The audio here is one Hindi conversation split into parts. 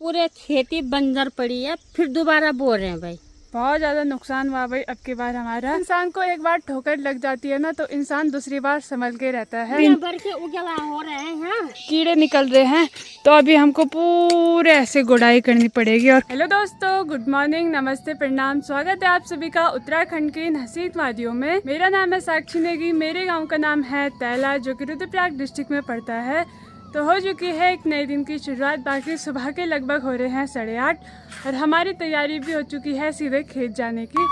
पूरे खेती बंजर पड़ी है, फिर दोबारा बो रहे हैं भाई। बहुत ज्यादा नुकसान हुआ भाई अब की बार हमारा। इंसान को एक बार ठोकर लग जाती है ना तो इंसान दूसरी बार संभल के रहता है। भर के उगला हो रहे हैं, कीड़े निकल रहे हैं तो अभी हमको पूरे ऐसे गुड़ाई करनी पड़ेगी। और हेलो दोस्तों, गुड मॉर्निंग, नमस्ते, प्रणाम, स्वागत है आप सभी का उत्तराखंड के इन हसीन वादियों में। मेरा नाम है साक्षी नेगी। मेरे गाँव का नाम है तैला, जो कि रुद्रप्रयाग डिस्ट्रिक्ट में पड़ता है। तो हो चुकी है एक नए दिन की शुरुआत। बाकी सुबह के लगभग हो रहे हैं 8:30 और हमारी तैयारी भी हो चुकी है सीधे खेत जाने की।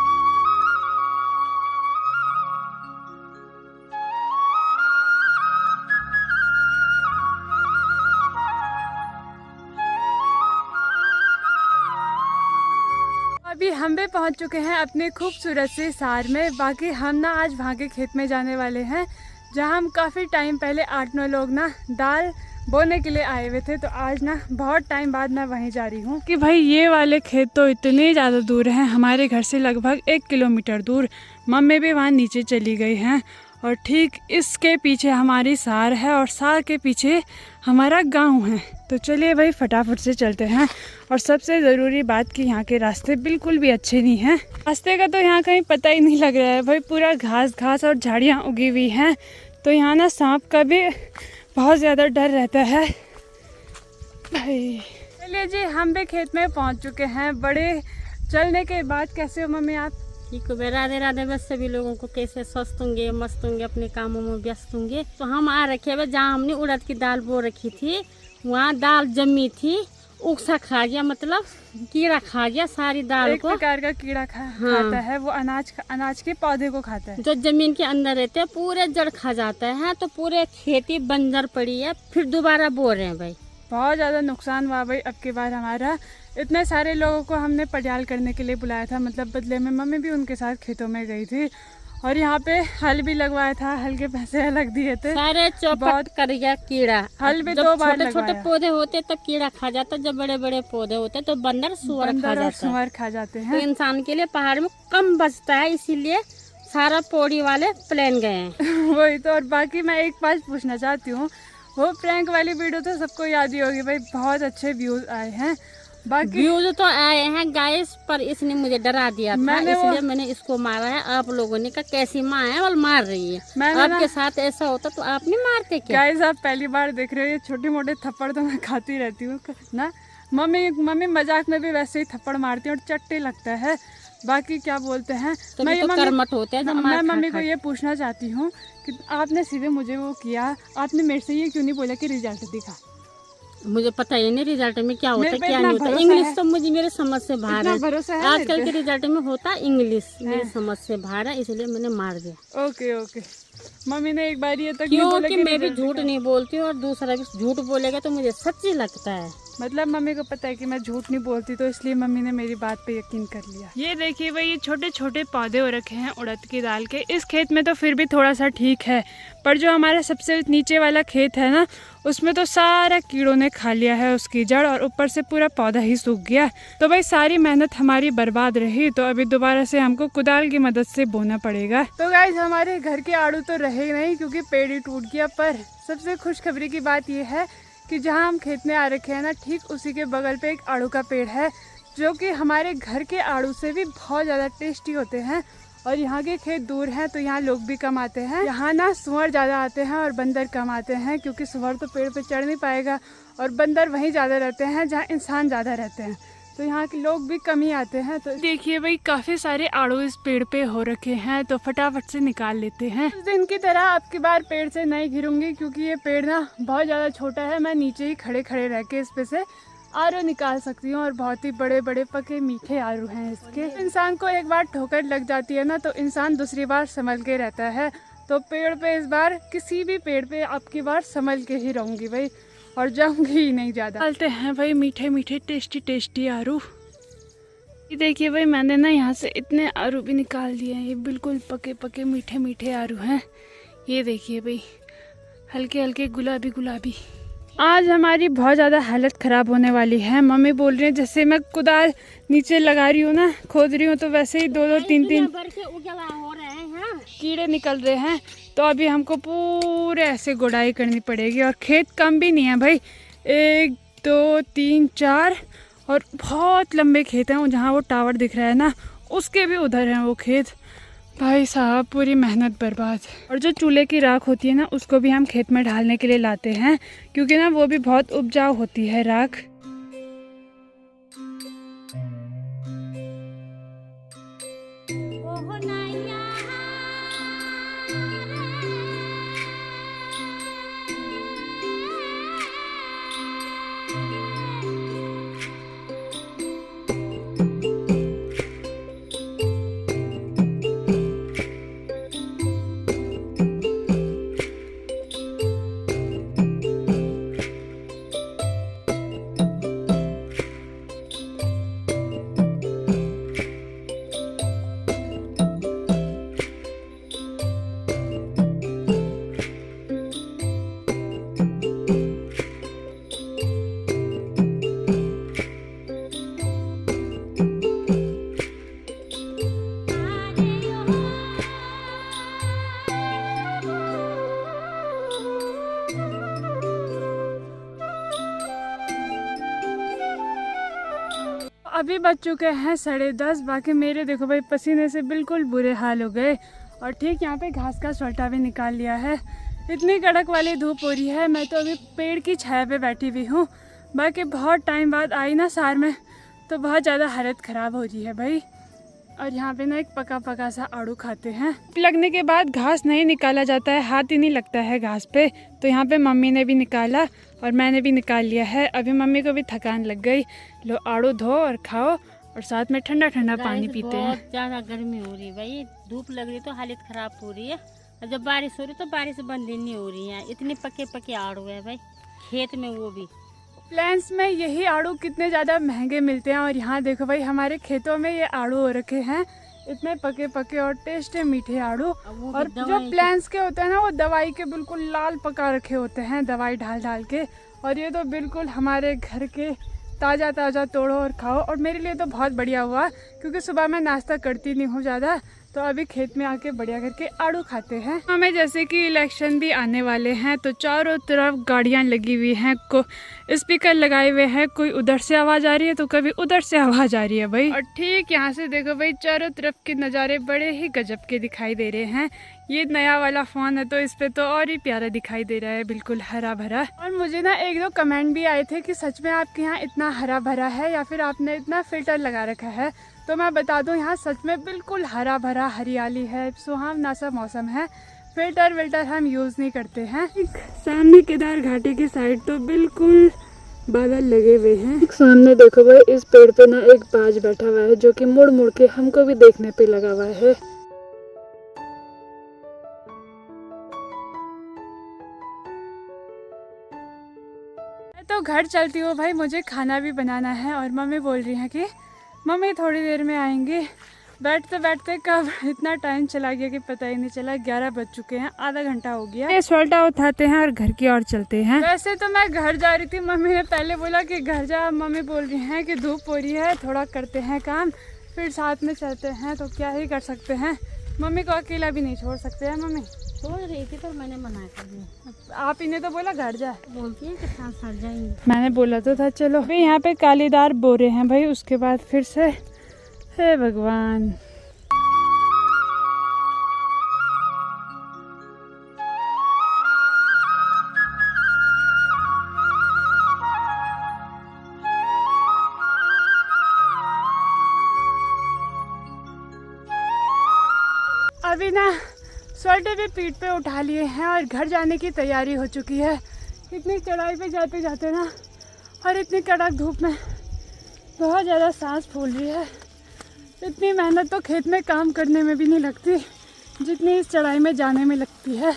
अभी हम भी पहुंच चुके हैं अपने खूबसूरत से सार में। बाकी हम ना आज वहाँ के खेत में जाने वाले हैं जहाँ हम काफ़ी टाइम पहले 8-9 लोग ना दाल बोने के लिए आए हुए थे। तो आज ना बहुत टाइम बाद मैं वहीं जा रही हूँ कि भाई ये वाले खेत तो इतने ज़्यादा दूर हैं, हमारे घर से लगभग 1 किलोमीटर दूर। मम्मी भी वहाँ नीचे चली गई हैं और ठीक इसके पीछे हमारी सार है और सार के पीछे हमारा गांव है। तो चलिए भाई फटाफट से चलते हैं। और सबसे ज़रूरी बात कि यहाँ के रास्ते बिल्कुल भी अच्छे नहीं हैं। रास्ते का तो यहाँ कहीं पता ही नहीं लग रहा है भाई, पूरा घास और झाड़ियाँ उगी हुई हैं। तो यहाँ ना सांप का भी बहुत ज़्यादा डर रहता है भाई। चलिए जी, हम भी खेत में पहुँच चुके हैं बड़े चलने के बाद। कैसे हो मम्मी आप? ठीक है, राधे राधे। बस सभी लोगों को कैसे स्वस्थ होंगे, मस्त होंगे, अपने कामों में व्यस्त होंगे। तो हम आ रखे हैं जहाँ हमने उड़द की दाल बो रखी थी, वहाँ दाल जमी थी, उकसा खा गया, मतलब कीड़ा खा गया सारी दाल एक को। प्रकार का कीड़ा खाता है वो, अनाज के पौधे को खाता है। जो जमीन के अंदर रहते हैं पूरे जड़ खा जाता है, तो पूरे खेती बंजर पड़ी है, फिर दोबारा बो रहे हैं भाई। बहुत ज़्यादा नुकसान हुआ भाई अब की बार हमारा। इतने सारे लोगों को हमने पड़ियाल करने के लिए बुलाया था, मतलब बदले में मम्मी भी उनके साथ खेतों में गई थी। और यहाँ पे हल भी लगवाया था, हल के पैसे अलग दिए थे। सारे चौपट कर गया कीड़ा। हल भी 2 बार लगवाया। छोटे पौधे होते तब कीड़ा खा जाता, जब बड़े बड़े पौधे होते तो बंदर सुअर खा जाते हैं। तो इंसान के लिए पहाड़ में कम बचता है, इसीलिए सारा पौड़ी वाले प्लान गए हैं। वही तो। और बाकी मैं एक बात पूछना चाहती हूँ, वो प्रैंक वाली वीडियो तो सबको याद ही होगी भाई, बहुत अच्छे व्यूज आए हैं। बाकी व्यूज तो आए हैं गाइस, पर इसने मुझे डरा दिया था, इसलिए मैंने इसको मारा है। आप लोगों ने कहा कैसी माँ है और मार रही है। आपके साथ ऐसा होता तो आप नहीं मारते क्या? गाइस आप पहली बार देख रहे हो, ये छोटे मोटे थप्पड़ तो मैं खाती रहती हूँ ना। मम्मी मजाक में भी वैसे ही थप्पड़ मारती है और चट्टे लगता है। बाकी क्या बोलते हैं, कर्मठ होते हैं। मैं मम्मी को ये पूछना चाहती हूँ कि आपने सीधे मुझे वो किया, आपने मेरे से ये क्यों नहीं बोला कि रिजल्ट दिखा? मुझे पता ही नहीं रिजल्ट में क्या होता है क्या नहीं होता। इंग्लिश तो मुझे मेरे समझ से बाहर है। आजकल के रिजल्ट में होता इंग्लिश, मेरे समझ से बाहर है, इसलिए मैंने मार दिया। ओके। मम्मी ने एक बार ये तक क्योंकि मैं भी झूठ नहीं बोलती हूँ और दूसरा भी झूठ बोलेगा तो मुझे सच्ची लगता है। मतलब मम्मी को पता है कि मैं झूठ नहीं बोलती, तो इसलिए मम्मी ने मेरी बात पे यकीन कर लिया। ये देखिए भाई, ये छोटे छोटे पौधे हो रखे हैं उड़द की दाल के। इस खेत में तो फिर भी थोड़ा सा ठीक है, पर जो हमारा सबसे नीचे वाला खेत है ना, उसमें तो सारा कीड़ों ने खा लिया है उसकी जड़, और ऊपर से पूरा पौधा ही सूख गया। तो भाई सारी मेहनत हमारी बर्बाद रही। तो अभी दोबारा से हमको कुदाल की मदद से बोना पड़ेगा। तो गाइस हमारे घर के आड़ू तो रहे नहीं क्योंकि पेड़ ही टूट गया। पर सबसे खुशखबरी की बात यह है कि जहाँ हम खेत में आ रखे हैं ना, ठीक उसी के बगल पे एक आड़ू का पेड़ है, जो कि हमारे घर के आड़ू से भी बहुत ज़्यादा टेस्टी होते हैं। और यहाँ के खेत दूर हैं तो यहाँ लोग भी कम आते हैं। यहाँ ना सुअर ज़्यादा आते हैं और बंदर कम आते हैं, क्योंकि सुअर तो पेड़ पे चढ़ नहीं पाएगा और बंदर वहीं ज़्यादा रहते हैं जहाँ इंसान ज़्यादा रहते हैं। तो यहाँ के लोग भी कम ही आते हैं। तो देखिए भाई, काफ़ी सारे आड़ू इस पेड़ पे हो रखे हैं, तो फटाफट से निकाल लेते हैं। उस दिन की तरह अब की बार पेड़ से नहीं गिरूंगी, क्योंकि ये पेड़ ना बहुत ज़्यादा छोटा है। मैं नीचे ही खड़े रह के इस पे से आरू निकाल सकती हूँ, और बहुत ही बड़े बड़े पके मीठे आरू हैं इसके। इंसान को एक बार ठोकर लग जाती है ना तो इंसान दूसरी बार संभल के रहता है। तो पेड़ पे इस बार, किसी भी पेड़ पे अब की बार संभल के ही रहूंगी भाई, और जाऊंगी ही नहीं ज़्यादा। डालते हैं भाई मीठे मीठे टेस्टी आरू। ये देखिए भाई, मैंने ना यहाँ से इतने आरू भी निकाल दिए हैं। ये बिल्कुल पके मीठे आरू हैं। ये देखिए भाई, हल्के हल्के गुलाबी। आज हमारी बहुत ज़्यादा हालत ख़राब होने वाली है। मम्मी बोल रही है जैसे मैं कुदाल नीचे लगा रही हूँ ना, खोद रही हूँ, तो वैसे ही 2-2 3-3 हो रहे हैं, कीड़े निकल रहे हैं। तो अभी हमको पूरे ऐसे गुड़ाई करनी पड़ेगी। और खेत कम भी नहीं है भाई, 1 2 3 4 और बहुत लंबे खेत हैं, जहाँ वो टावर दिख रहा है ना, उसके भी उधर हैं वो खेत। भाई साहब पूरी मेहनत बर्बाद। और जो चूल्हे की राख होती है ना, उसको भी हम खेत में ढालने के लिए लाते हैं, क्योंकि ना वो भी बहुत उपजाऊ होती है राख। अभी बज चुके हैं 10:30। बाकी मेरे देखो भाई पसीने से बिल्कुल बुरे हाल हो गए। और ठीक यहाँ पे घास का सोल्टा भी निकाल लिया है। इतनी कड़क वाली धूप हो रही है। मैं तो अभी पेड़ की छाया पे बैठी हुई हूँ। बाकी बहुत टाइम बाद आई ना सार में, तो बहुत ज़्यादा हालत ख़राब हो रही है भाई। और यहाँ पे ना एक पका पका सा आड़ू खाते हैं। लगने के बाद घास नहीं निकाला जाता है, हाथ ही नहीं लगता है घास पे। तो यहाँ पे मम्मी ने भी निकाला और मैंने भी निकाल लिया है। अभी मम्मी को भी थकान लग गई। लो आड़ू धो और खाओ, और साथ में ठंडा ठंडा पानी पीते हैं। बहुत ज़्यादा गर्मी हो रही है भाई, धूप लग रही तो हालत ख़राब हो रही है। और जब बारिश हो रही तो बारिश बंद ही नहीं हो रही है। इतने पके पके आड़ू है भाई खेत में, वो भी प्लेन्स में। यही आड़ू कितने ज़्यादा महंगे मिलते हैं। और यहाँ देखो भाई हमारे खेतों में ये आड़ू हो रखे हैं, इतने पके पके और टेस्टी मीठे आड़ू। और जो प्लेन्स के होते हैं ना, वो दवाई के बिल्कुल लाल पका रखे होते हैं, दवाई डाल डाल के। और ये तो बिल्कुल हमारे घर के ताज़ा ताज़ा तोड़ो और खाओ। और मेरे लिए तो बहुत बढ़िया हुआ, क्योंकि सुबह मैं नाश्ता करती नहीं हूँ ज़्यादा, तो अभी खेत में आके बढ़िया करके आड़ू खाते हैं। हमें जैसे कि इलेक्शन भी आने वाले हैं, तो चारों तरफ गाड़ियाँ लगी हुई हैं, को स्पीकर लगाए हुए हैं। कोई उधर से आवाज़ आ रही है तो कभी उधर से आवाज़ आ रही है भाई। और ठीक यहाँ से देखो भाई चारों तरफ के नज़ारे बड़े ही गजब के दिखाई दे रहे हैं। ये नया वाला फ़ोन है तो इस पे तो और ही प्यारा दिखाई दे रहा है, बिल्कुल हरा भरा। और मुझे ना 1-2 कमेंट भी आए थे कि सच में आपके यहाँ इतना हरा भरा है या फिर आपने इतना फ़िल्टर लगा रखा है। तो मैं बता दूं, यहाँ सच में बिल्कुल हरा भरा हरियाली है, सुहावना सा मौसम है। फिल्टर विल्टर हम यूज़ नहीं करते हैं। सामने केदार घाटी की साइड तो बिल्कुल बादल लगे हुए हैं। सामने देखो भाई इस पेड़ पे ना एक बाज बैठा हुआ है, जो कि मुड़ मुड़ के हमको भी देखने पे लगा हुआ है। तो घर चलती हूँ भाई, मुझे खाना भी बनाना है। और मम्मी बोल रही है कि मम्मी थोड़ी देर में आएंगे। बैठते बैठते कब इतना टाइम चला गया कि पता ही नहीं चला। 11 बज चुके हैं, आधा घंटा हो गया। ये सोल्टा उठाते हैं और घर की ओर चलते हैं। वैसे तो मैं घर जा रही थी, मम्मी ने पहले बोला कि घर जा। मम्मी बोल रही हैं कि धूप हो रही है, थोड़ा करते हैं काम, फिर साथ में चलते हैं। तो क्या ही कर सकते हैं, मम्मी को अकेला भी नहीं छोड़ सकते हैं। मम्मी छोड़ रही थी पर मैंने मना कर दिया। आप इन्हें तो बोला घर जा, बोलती है कि साथ साथ जाएंगे। मैंने बोला तो था चलो। भाई यहाँ पे कालीदार बोरे हैं भाई, उसके बाद फिर से हे भगवान। अभी ना स्वेटर भी पीठ पे उठा लिए हैं और घर जाने की तैयारी हो चुकी है। इतनी चढ़ाई पे जाते जाते ना, और इतनी कड़क धूप में बहुत ज़्यादा सांस फूल रही है। इतनी मेहनत तो खेत में काम करने में भी नहीं लगती, जितनी इस चढ़ाई में जाने में लगती है।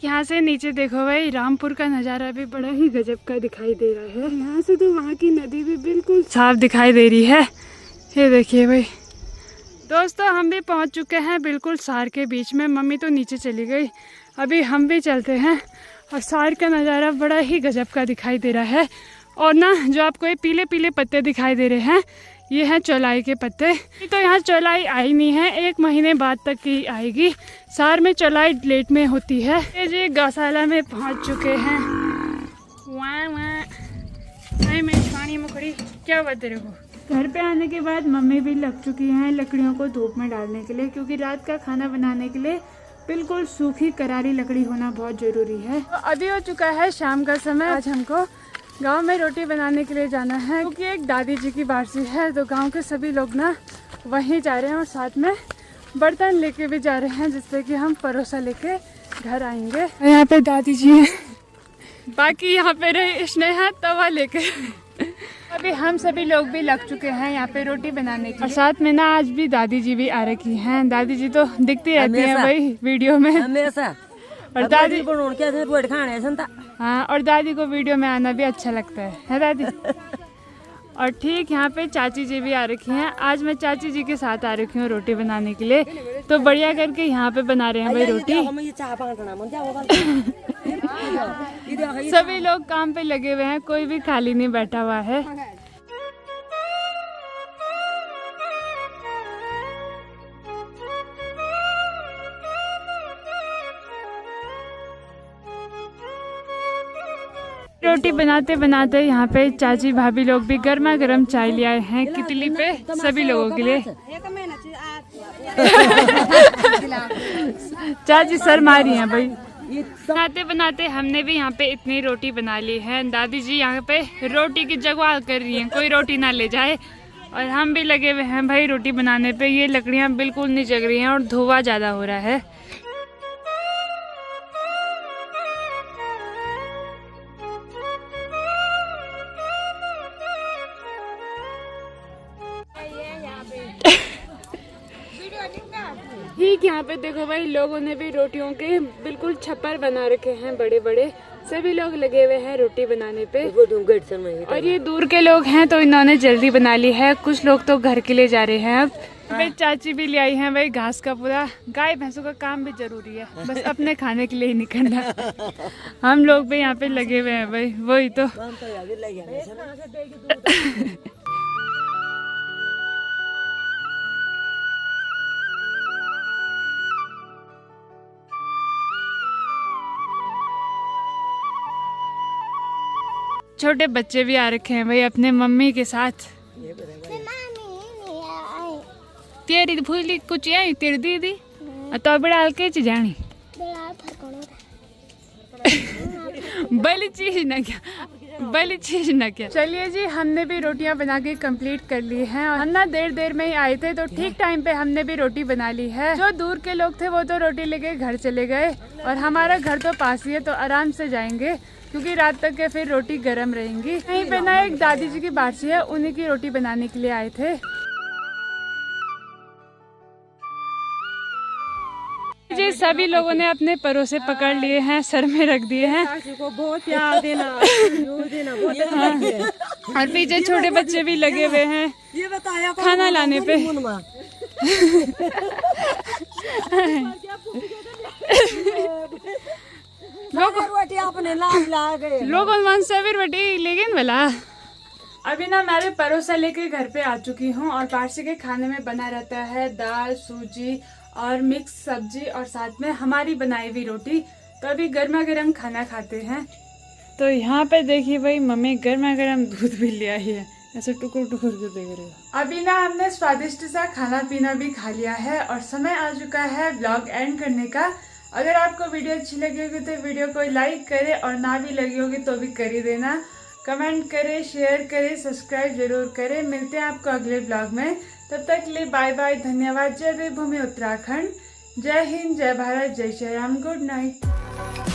यहाँ से नीचे देखो भाई रामपुर का नज़ारा भी बड़ा ही गजब का दिखाई दे रहा है। यहाँ से तो वहाँ की नदी भी बिल्कुल साफ दिखाई दे रही है। ये देखिए भाई दोस्तों, हम भी पहुँच चुके हैं बिल्कुल सार के बीच में। मम्मी तो नीचे चली गई, अभी हम भी चलते हैं। और सार का नज़ारा बड़ा ही गजब का दिखाई दे रहा है। और ना जो आपको ये पीले पीले पत्ते दिखाई दे रहे हैं, ये है चौलाई के पत्ते। तो यहाँ चौलाई आई नहीं है, 1 महीने बाद तक की आएगी। सार में चौलाई लेट में होती है। ये जी गौशाला में पहुँच चुके हैं। पानी मुकड़ी क्या हुआ तेरे को। घर पे आने के बाद मम्मी भी लग चुकी हैं लकड़ियों को धूप में डालने के लिए, क्योंकि रात का खाना बनाने के लिए बिल्कुल सूखी करारी लकड़ी होना बहुत ज़रूरी है। तो अभी हो चुका है शाम का समय। आज हमको गांव में रोटी बनाने के लिए जाना है, क्योंकि एक दादी जी की बारसी है। तो गांव के सभी लोग ना वहीं जा रहे हैं और साथ में बर्तन लेके भी जा रहे हैं, जिससे कि हम परोसा लेके घर आएंगे। यहाँ पे दादी जी हैं, बाकी यहाँ पे रही स्नेहा तवा लेके। अभी हम सभी लोग भी लग चुके हैं यहाँ पे रोटी बनाने के लिए। और साथ में ना आज भी दादी जी भी आ रखी हैं। दादी जी तो दिखती रहती हैं भाई वीडियो में हमेशा। और दादी हाँ, और दादी को वीडियो में आना भी अच्छा लगता है दादी। और ठीक यहाँ पे चाची जी भी आ रखी हैं। आज मैं चाची जी के साथ आ रखी हूँ रोटी बनाने के लिए। तो बढ़िया करके यहाँ पे बना रहे हैं भाई रोटी। सभी लोग काम पे लगे हुए हैं, कोई भी खाली नहीं बैठा हुआ है। रोटी बनाते बनाते यहाँ पे चाची भाभी लोग भी गर्मा गर्म चाय ले आए हैं कितली पे सभी लोगों के लिए। चाची सर मारी हैं भाई। बनाते बनाते हमने भी यहाँ पे इतनी रोटी बना ली है। दादी जी यहाँ पे रोटी की जगवाल कर रही हैं, कोई रोटी ना ले जाए। और हम भी लगे हुए हैं भाई रोटी बनाने पे। ये लकड़ियाँ बिल्कुल नहीं जग रही हैं और धुआं ज़्यादा हो रहा है। ठीक यहाँ पे देखो भाई, लोगों ने भी रोटियों के बिल्कुल छप्पर बना रखे हैं बड़े बड़े। सभी लोग लगे हुए हैं रोटी बनाने पे। और ये दूर के लोग हैं तो इन्होंने जल्दी बना ली है। कुछ लोग तो घर के लिए जा रहे हैं। अब भाई चाची भी ले आई हैं भाई घास का पूरा। गाय भैंसों का काम भी जरूरी है, बस अपने खाने के लिए ही नहीं करना। हम लोग भी यहाँ पे लगे हुए हैं भाई, वही तो। छोटे बच्चे भी आ रखे हैं भाई अपने मम्मी के साथ। तेरी फूली कुछ आई तेरी दीदी तो बड़ा के जानी बली चीज न क्या। चलिए जी, हमने भी रोटियां बना के कंप्लीट कर ली हैं। और हम ना देर में ही आए थे तो ठीक टाइम पे हमने भी रोटी बना ली है। जो दूर के लोग थे वो तो रोटी लेके घर चले गए और हमारा घर तो पास ही है तो आराम से जाएंगे, क्योंकि रात तक के फिर रोटी गर्म रहेंगी। यहीं पे ना एक दादी जी की बारसी है, उन्हीं की रोटी बनाने के लिए आए थे। जी सभी लोगों ने अपने परोसे पकड़ लिए हैं, सर में रख दिए हैं। को बहुत प्यार देना, और पीछे छोटे बच्चे भी लगे हुए हैं ये बताया खाना लाने पे। लोगों मन से भी रोटी लेकिन वाला। अभी ना मैं परोसा लेके घर पे आ चुकी हूँ और बारसी के खाने में बना रहता है दाल, सूजी और मिक्स सब्जी और साथ में हमारी बनाई हुई रोटी। तो अभी गर्मा गर्म खाना खाते हैं। तो यहाँ पे देखिए भाई मम्मी गर्मा गर्म दूध भी ले आई है, ऐसे टुकुर टुकुर के देख रहे हो। अभी ना हमने स्वादिष्ट सा खाना पीना भी खा लिया है और समय आ चुका है व्लॉग एंड करने का। अगर आपको वीडियो अच्छी लगी होगी तो वीडियो को लाइक करें और ना भी लगी होगी तो भी कर ही देना। कमेंट करें, शेयर करें, सब्सक्राइब जरूर करें। मिलते हैं आपको अगले ब्लॉग में, तब तक के लिए बाय बाय, धन्यवाद। जय देवभूमि उत्तराखंड, जय हिंद, जय भारत, जय श्री राम, गुड नाइट।